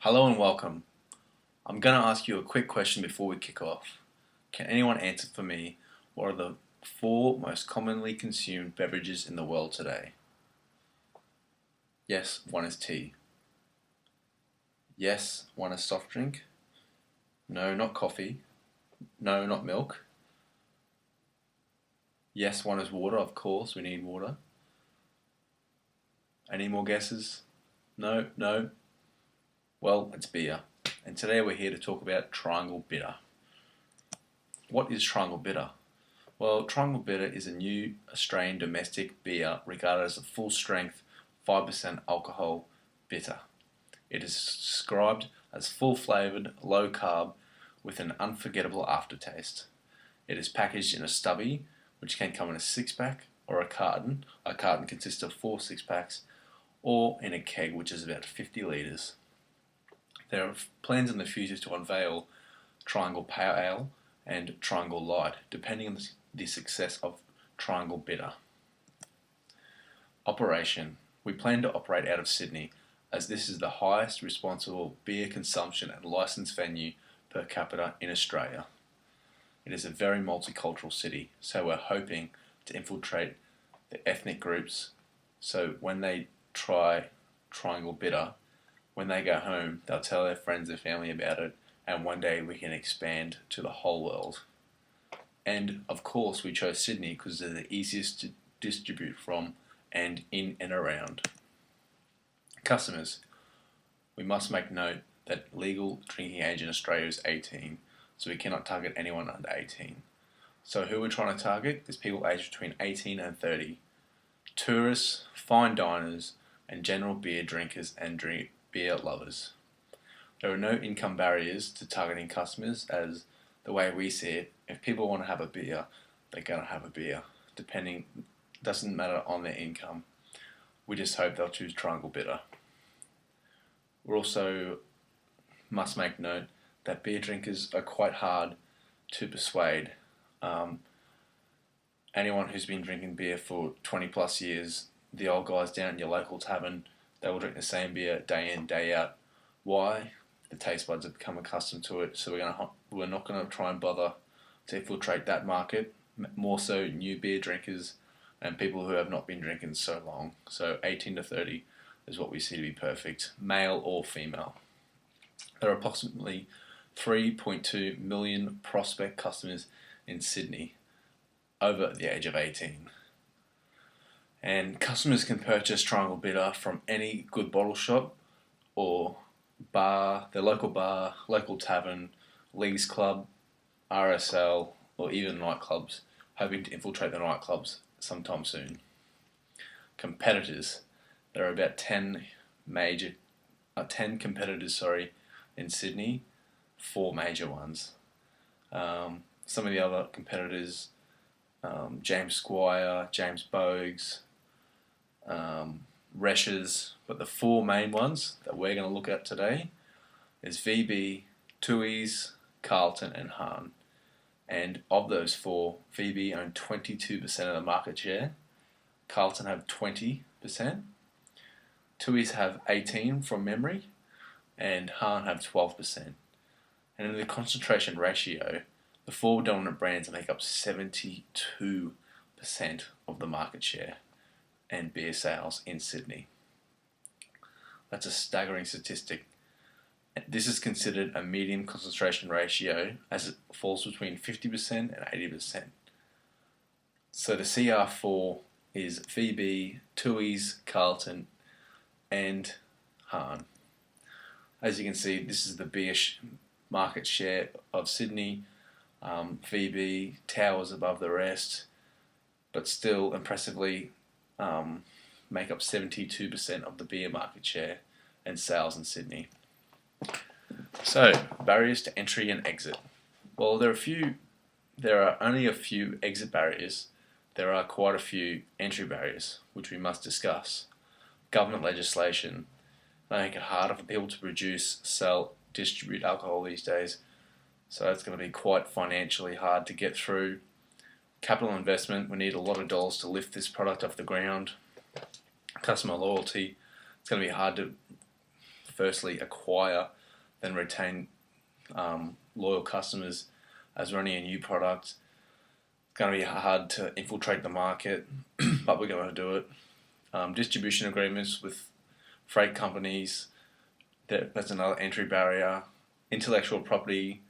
Hello and welcome. I'm going to ask you a quick question before we kick off. Can anyone answer for me what are the four most commonly consumed beverages in the world today? Yes, one is tea. Yes, one is soft drink. No, not coffee. No, not milk. Yes, one is water. Of course, we need water. Any more guesses? No, no. Well, it's beer. And today we're here to talk about Triangle Bitter. What is Triangle Bitter? Well, Triangle Bitter is a new Australian domestic beer regarded as a full-strength 5% alcohol bitter. It is described as full-flavoured, low-carb, with an unforgettable aftertaste. It is packaged in a stubby, which can come in a six-pack or a carton. A carton consists of 4 six-packs, or in a keg, which is about 50 litres. There are plans in the future to unveil Triangle Pale Ale and Triangle Light, depending on the success of Triangle Bitter. Operation. We plan to operate out of Sydney, as this is the highest responsible beer consumption and licensed venue per capita in Australia. It is a very multicultural city, so we're hoping to infiltrate the ethnic groups, so when they try Triangle Bitter, when they go home, they'll tell their friends and family about it, and one day we can expand to the whole world. And of course, we chose Sydney because they're the easiest to distribute from and in and around. Customers. We must make note that legal drinking age in Australia is 18, so we cannot target anyone under 18. So who we're trying to target is people aged between 18 and 30. Tourists, fine diners, and general beer drinkers and beer lovers. There are no income barriers to targeting customers, as the way we see it, if people want to have a beer, they're going to have a beer. Doesn't matter on their income. We just hope they'll choose Triangle Bitter. We also must make note that beer drinkers are quite hard to persuade. Anyone who's been drinking beer for 20 plus years, the old guys down in your local tavern, they will drink the same beer day in, day out. Why? The taste buds have become accustomed to it, so we're not going to try and bother to infiltrate that market. More so new beer drinkers and people who have not been drinking so long. So 18 to 30 is what we see to be perfect, male or female. There are approximately 3.2 million prospect customers in Sydney over the age of 18. And customers can purchase Triangle Bitter from any good bottle shop or bar, their local bar, local tavern, leagues club, RSL, or even nightclubs, hoping to infiltrate the nightclubs sometime soon. Competitors. There are about 10 competitors, in Sydney, 4 major ones. Some of the other competitors, James Squire, James Bogues, Resch's, but the 4 main ones that we're going to look at today is VB, Tooheys, Carlton and Hahn. And of those 4, VB own 22% of the market share, Carlton have 20%, Tooheys have 18% from memory, and Hahn have 12%. And in the concentration ratio, the 4 dominant brands make up 72% of the market share and beer sales in Sydney. That's a staggering statistic. This is considered a medium concentration ratio, as it falls between 50% and 80%. So the CR4 is VB, Tooheys, Carlton and Hahn. As you can see, this is the beer market share of Sydney. VB towers above the rest, but still impressively make up 72% of the beer market share and sales in Sydney. So, barriers to entry and exit. Well, there are only a few exit barriers. There are quite a few entry barriers, which we must discuss. Government legislation. They make it harder for people to produce, sell, distribute alcohol these days. So it's going to be quite financially hard to get through. Capital investment. We need a lot of dollars to lift this product off the ground. Customer loyalty. It's going to be hard to firstly acquire, then retain loyal customers as running a new product. It's going to be hard to infiltrate the market, but we're going to do it. Distribution agreements with freight companies, that's another entry barrier. Intellectual property,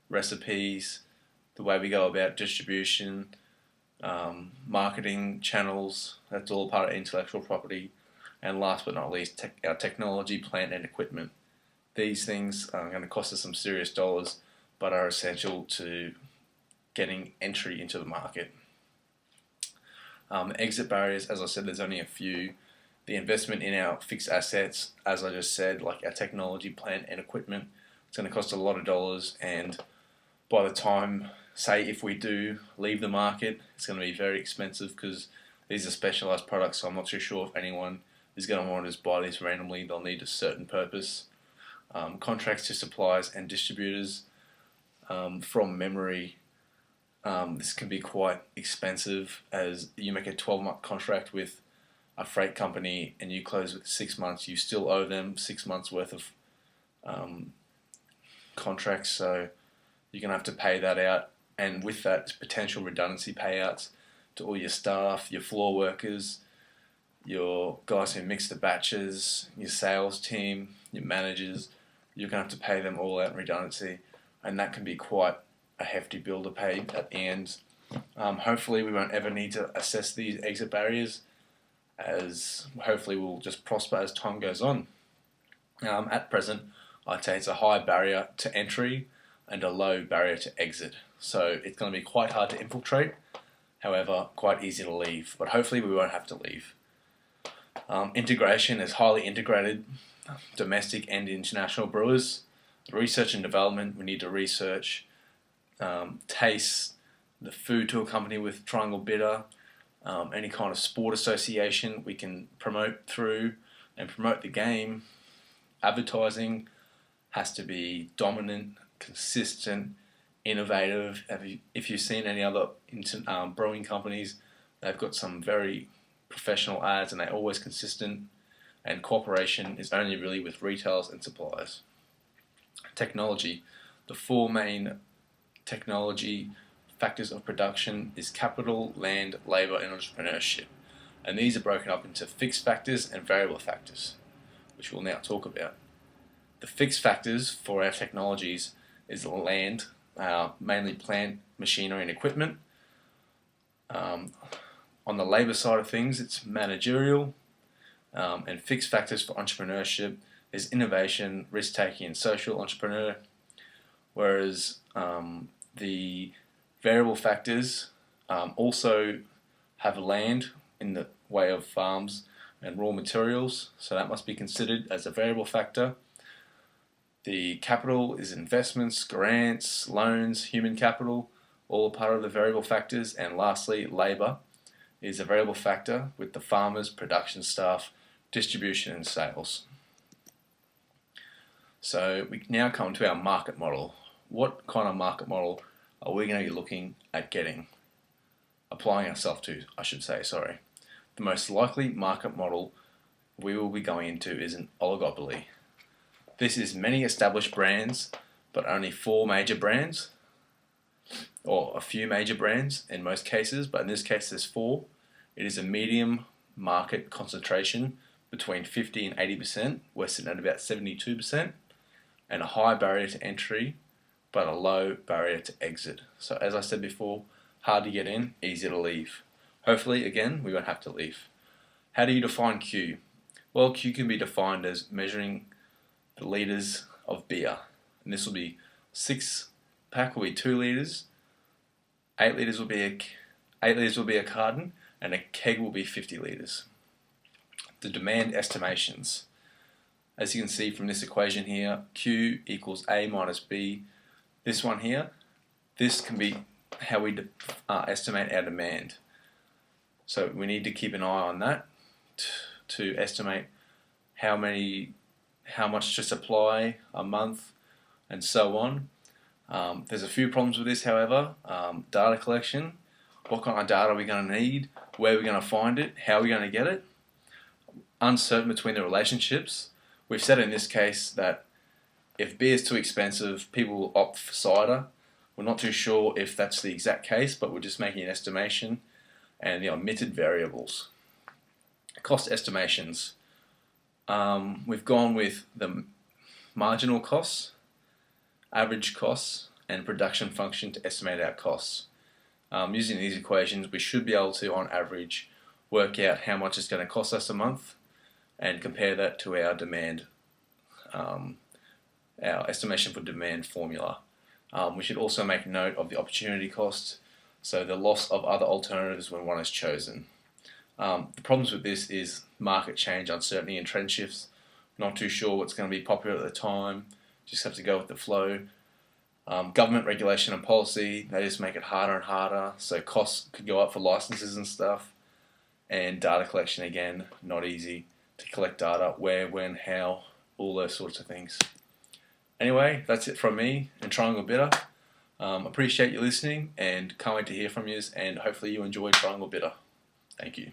recipes, the way we go about distribution, marketing channels, that's all part of intellectual property. And last but not least, our technology, plant and equipment. These things are going to cost us some serious dollars, but are essential to getting entry into the market. Exit barriers, as I said, there's only a few. The investment in our fixed assets, as I just said, like our technology, plant and equipment, it's going to cost a lot of dollars, and by the time, say if we do leave the market, it's going to be very expensive because these are specialized products, so I'm not too sure if anyone is going to want to just buy these randomly. They'll need a certain purpose. Contracts to suppliers and distributors, from memory, this can be quite expensive, as you make a 12-month contract with a freight company and you close with 6 months, you still owe them 6 months worth of contracts, so you're going to have to pay that out, and with that potential redundancy payouts to all your staff, your floor workers, your guys who mix the batches, your sales team, your managers. You're going to have to pay them all out in redundancy, and that can be quite a hefty bill to pay at the end. Hopefully we won't ever need to assess these exit barriers, as hopefully we'll just prosper as time goes on. At present, I'd say it's a high barrier to entry and a low barrier to exit. So it's going to be quite hard to infiltrate, however, quite easy to leave. But hopefully we won't have to leave. Integration is highly integrated, domestic and international brewers. Research and development, we need to research, taste, the food to accompany with Triangle Bitter, any kind of sport association we can promote through and promote the game. Advertising has to be dominant, consistent, innovative. If you've seen any other brewing companies, they've got some very professional ads and they're always consistent, and cooperation is only really with retailers and suppliers. Technology. The four main technology factors of production is capital, land, labour and entrepreneurship. And these are broken up into fixed factors and variable factors, which we'll now talk about. The fixed factors for our technologies is the land, mainly plant, machinery and equipment. On the labour side of things, it's managerial, and fixed factors for entrepreneurship is innovation, risk-taking and social entrepreneur, whereas the variable factors also have land in the way of farms and raw materials, so that must be considered as a variable factor. The capital is investments, grants, loans, human capital, all part of the variable factors. And lastly, labour is a variable factor with the farmers, production staff, distribution and sales. So we now come to our market model. What kind of market model are we going to be looking at applying ourselves to, I should say, sorry. The most likely market model we will be going into is an oligopoly. This is many established brands, but only 4 major brands, or a few major brands in most cases, but in this case there's 4. It is a medium market concentration between 50 and 80%, we're sitting at about 72%, and a high barrier to entry, but a low barrier to exit. So as I said before, hard to get in, easy to leave. Hopefully, again, we won't have to leave. How do you define Q? Well, Q can be defined as measuring the litres of beer. And this will be 6-pack will be 2 litres, 8 litres will be a carton, and a keg will be 50 litres. The demand estimations. As you can see from this equation here, Q equals A minus B. This one here, this can be how we estimate our demand. So we need to keep an eye on that to estimate how much to supply a month and so on. There's a few problems with this, however. Data collection. What kind of data are we going to need? Where are we going to find it? How are we going to get it? Uncertain between the relationships. We've said in this case that if beer is too expensive, people will opt for cider. We're not too sure if that's the exact case, but we're just making an estimation and the omitted variables. Cost estimations. We've gone with the marginal costs, average costs, and production function to estimate our costs. Using these equations, we should be able to, on average, work out how much it's going to cost us a month and compare that to our demand, our estimation for demand formula. We should also make note of the opportunity cost, so the loss of other alternatives when one is chosen. The problems with this is market change, uncertainty, and trend shifts. Not too sure what's going to be popular at the time. Just have to go with the flow. Government regulation and policy, they just make it harder and harder. So costs could go up for licenses and stuff. And data collection, again, not easy to collect data. Where, when, how, all those sorts of things. Anyway, that's it from me and Triangle Bitter. Appreciate you listening and can't wait to hear from you, and hopefully you enjoy Triangle Bitter. Thank you.